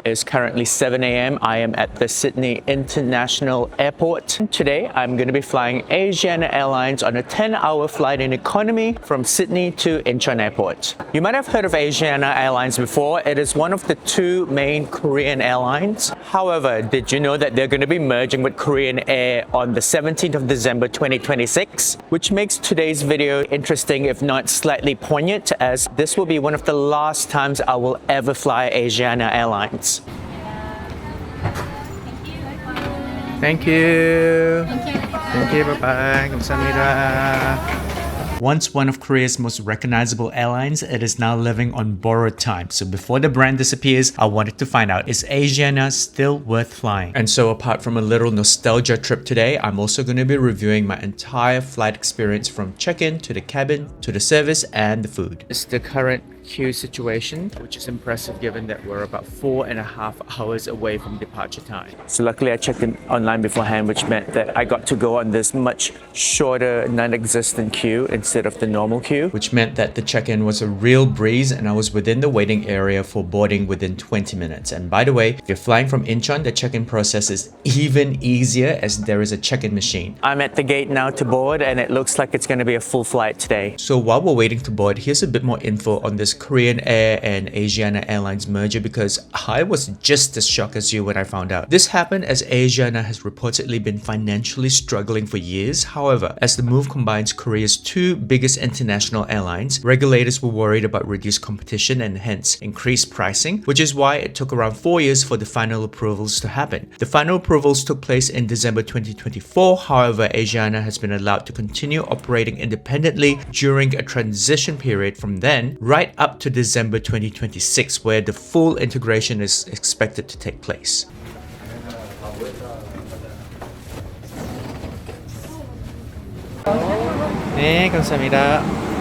is currently 7 a.m. I am at the Sydney International Airport. Today, I'm going to be flying Asiana Airlines on a 10-hour flight in economy from Sydney to Incheon Airport. You might have heard of Asiana Airlines before. It is one of the two main Korean airlines. However, did you know that they're going to be merging with Korean Air on the 17th of December 2026? Which makes today's video interesting, if not slightly poignant, as this will be one of the last times I will ever fly Asiana Airlines. Thank you. Thank you. Bye-bye. 감사합니다. Once one of Korea's most recognizable airlines, it is now living on borrowed time. So before the brand disappears, I wanted to find out, is Asiana still worth flying? And so apart from a little nostalgia trip today, I'm also going to be reviewing my entire flight experience from check-in to the cabin, to the service and the food. It's the current queue situation, which is impressive given that we're about 4.5 hours away from departure time. So luckily I checked in online beforehand, which meant that I got to go on this much shorter, non-existent queue instead of the normal queue, which meant that the check-in was a real breeze and I was within the waiting area for boarding within 20 minutes. And by the way, if you're flying from Incheon, the check-in process is even easier as there is a check-in machine. I'm at the gate now to board and it looks like it's going to be a full flight today. So while we're waiting to board, here's a bit more info on this Korean Air and Asiana Airlines merger, because I was just as shocked as you when I found out. This happened as Asiana has reportedly been financially struggling for years. However, as the move combines Korea's two biggest international airlines, regulators were worried about reduced competition and hence increased pricing, which is why it took around 4 years for the final approvals to happen. The final approvals took place in December 2024. However, Asiana has been allowed to continue operating independently during a transition period from then right up to December 2026, where the full integration is expected to take place. 네, 감사합니다.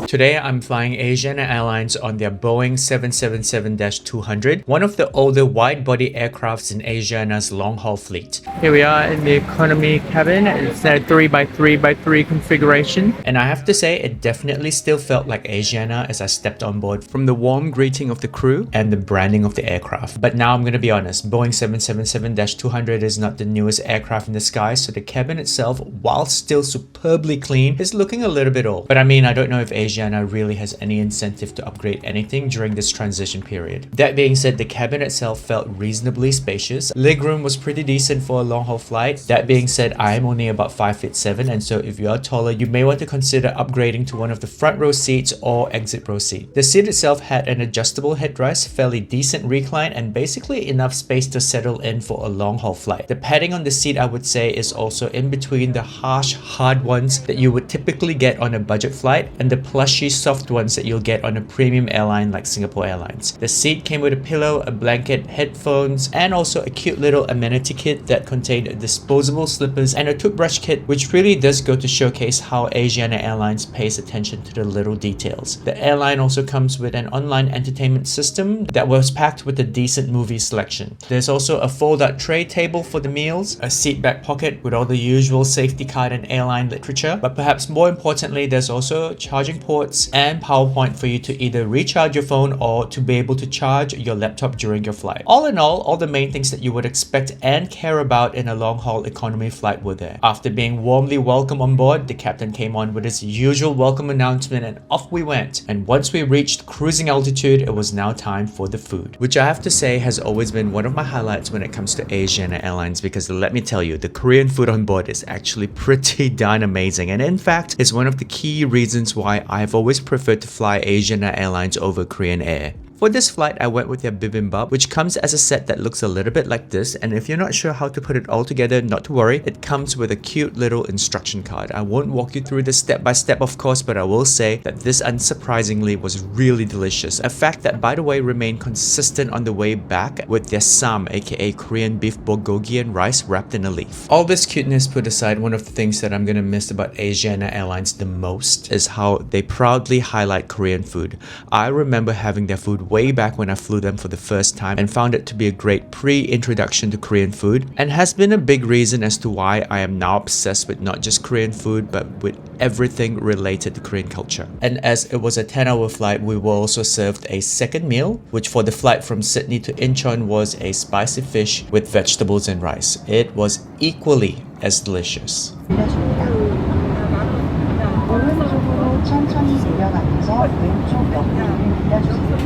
Today, I'm flying Asiana Airlines on their Boeing 777-200, one of the older wide-body aircrafts in Asiana's long-haul fleet. Here we are in the economy cabin. It's a 3x3x3 configuration. And I have to say, it definitely still felt like Asiana as I stepped on board, from the warm greeting of the crew and the branding of the aircraft. But now I'm going to be honest, Boeing 777-200 is not the newest aircraft in the sky, so the cabin itself, while still superbly clean, is looking a little bit old. But I mean, I don't know if Asiana really has any incentive to upgrade anything during this transition period. That being said, the cabin itself felt reasonably spacious. Legroom was pretty decent for a long-haul flight. That being said, I am only about 5'7", and so if you are taller, you may want to consider upgrading to one of the front row seats or exit row seat. The seat itself had an adjustable headrest, fairly decent recline, and basically enough space to settle in for a long-haul flight. The padding on the seat, I would say, is also in between the harsh, hard ones that you would typically get on a budget flight and the plushy soft ones that you'll get on a premium airline like Singapore Airlines. The seat came with a pillow, a blanket, headphones, and also a cute little amenity kit that contained disposable slippers and a toothbrush kit, which really does go to showcase how Asiana Airlines pays attention to the little details. The airline also comes with an online entertainment system that was packed with a decent movie selection. There's also a fold-out tray table for the meals, a seat back pocket with all the usual safety card and airline literature, but perhaps more importantly, there's also charging ports and power point for you to either recharge your phone or to be able to charge your laptop during your flight. All in all the main things that you would expect and care about in a long-haul economy flight were there. After being warmly welcomed on board, the captain came on with his usual welcome announcement and off we went. And once we reached cruising altitude, it was now time for the food, which I have to say has always been one of my highlights when it comes to Asiana Airlines, because let me tell you, the Korean food on board is actually pretty darn amazing, and in fact is one of the key reasons why I've always preferred to fly Asiana Airlines over Korean Air. For this flight, I went with their bibimbap, which comes as a set that looks a little bit like this, and if you're not sure how to put it all together, not to worry, it comes with a cute little instruction card. I won't walk you through this step by step of course, but I will say that this unsurprisingly was really delicious, a fact that by the way remained consistent on the way back with their sam, aka Korean beef bulgogi and rice wrapped in a leaf. All this cuteness put aside, one of the things that I'm gonna miss about Asiana Airlines the most is how they proudly highlight Korean food. I remember having their food way back when I flew them for the first time and found it to be a great pre-introduction to Korean food, and has been a big reason as to why I am now obsessed with not just Korean food but with everything related to Korean culture. And as it was a 10-hour flight, we were also served a second meal, which for the flight from Sydney to Incheon was a spicy fish with vegetables and rice. It was equally as delicious. 오른쪽으로 천천히 내려가면서 왼쪽 옆구리를 늘려주세요.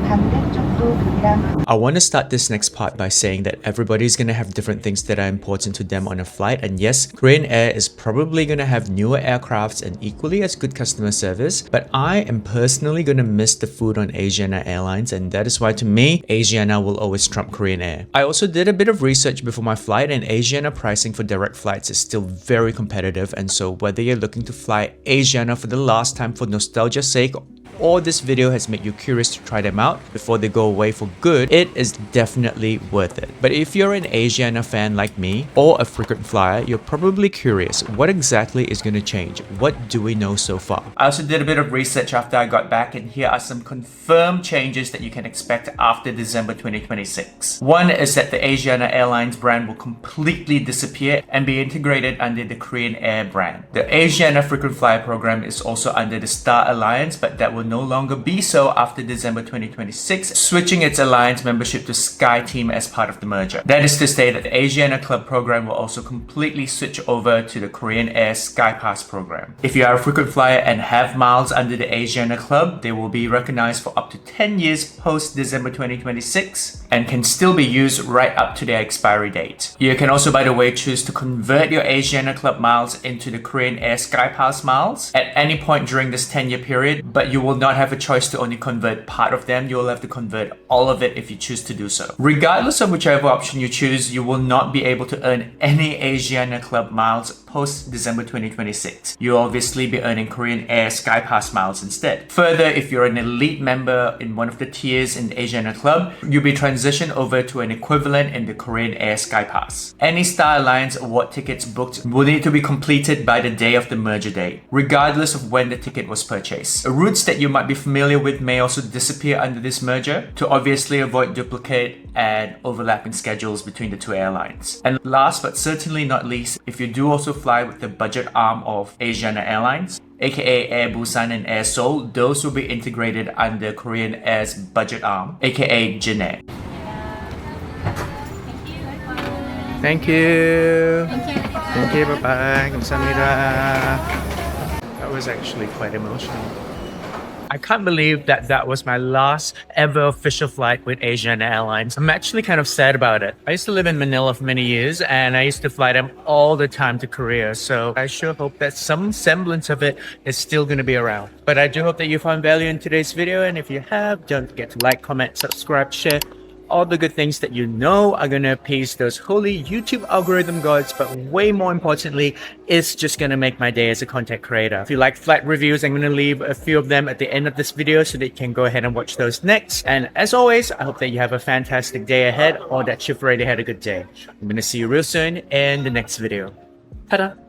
반대쪽도 동일한. I want to start this next part by saying that everybody's going to have different things that are important to them on a flight, and yes, Korean Air is probably going to have newer aircrafts and equally as good customer service, but I am personally going to miss the food on Asiana Airlines, and that is why to me, Asiana will always trump Korean Air. I also did a bit of research before my flight, and Asiana pricing for direct flights is still very competitive, and so whether you're looking to fly Asiana for the last time for nostalgia's sake, or this video has made you curious to try them out before they go away for good, it is definitely worth it. But if you're an Asiana fan like me or a frequent flyer, you're probably curious, what exactly is going to change? What do we know so far? I also did a bit of research after I got back, and here are some confirmed changes that you can expect after December 2026. One is that the Asiana Airlines brand will completely disappear and be integrated under the Korean Air brand. The Asiana frequent flyer program is also under the Star Alliance, but that will no longer be so after December 2026, switching its alliance membership to SkyTeam as part of the merger. That is to say that the Asiana Club program will also completely switch over to the Korean Air SkyPass program. If you are a frequent flyer and have miles under the Asiana Club, they will be recognized for up to 10 years post December 2026 and can still be used right up to their expiry date. You can also, by the way, choose to convert your Asiana Club miles into the Korean Air SkyPass miles at any point during this 10-year period, but you will not have a choice to only convert part of them. You will have to convert all of it if you choose to do so. Regardless of whichever option you choose, you will not be able to earn any Asiana Club miles post December 2026. You'll obviously be earning Korean Air SkyPass miles instead. Further, if you're an elite member in one of the tiers in the Asiana Club, you'll be transitioned over to an equivalent in the Korean Air SkyPass. Any Star Alliance award tickets booked will need to be completed by the day of the merger date, regardless of when the ticket was purchased. Routes that you might be familiar with may also disappear under this merger to obviously avoid duplicate and overlapping schedules between the two airlines. And last but certainly not least, if you do also fly with the budget arm of Asiana Airlines, aka Air Busan and Air Seoul, those will be integrated under Korean Air's budget arm, aka Jin Air. Thank you. Thank you. Bye-bye. 감사합니다. That was actually quite emotional. I can't believe that that was my last ever official flight with Asiana Airlines. I'm actually kind of sad about it. I used to live in Manila for many years and I used to fly them all the time to Korea. So I sure hope that some semblance of it is still going to be around. But I do hope that you found value in today's video. And if you have, don't forget to like, comment, subscribe, share. All the good things that you know are going to appease those holy YouTube algorithm gods, but way more importantly, it's just going to make my day as a content creator. If you like flight reviews, I'm going to leave a few of them at the end of this video so that you can go ahead and watch those next. And as always, I hope that you have a fantastic day ahead or that you've already had a good day. I'm going to see you real soon in the next video. Ta-da!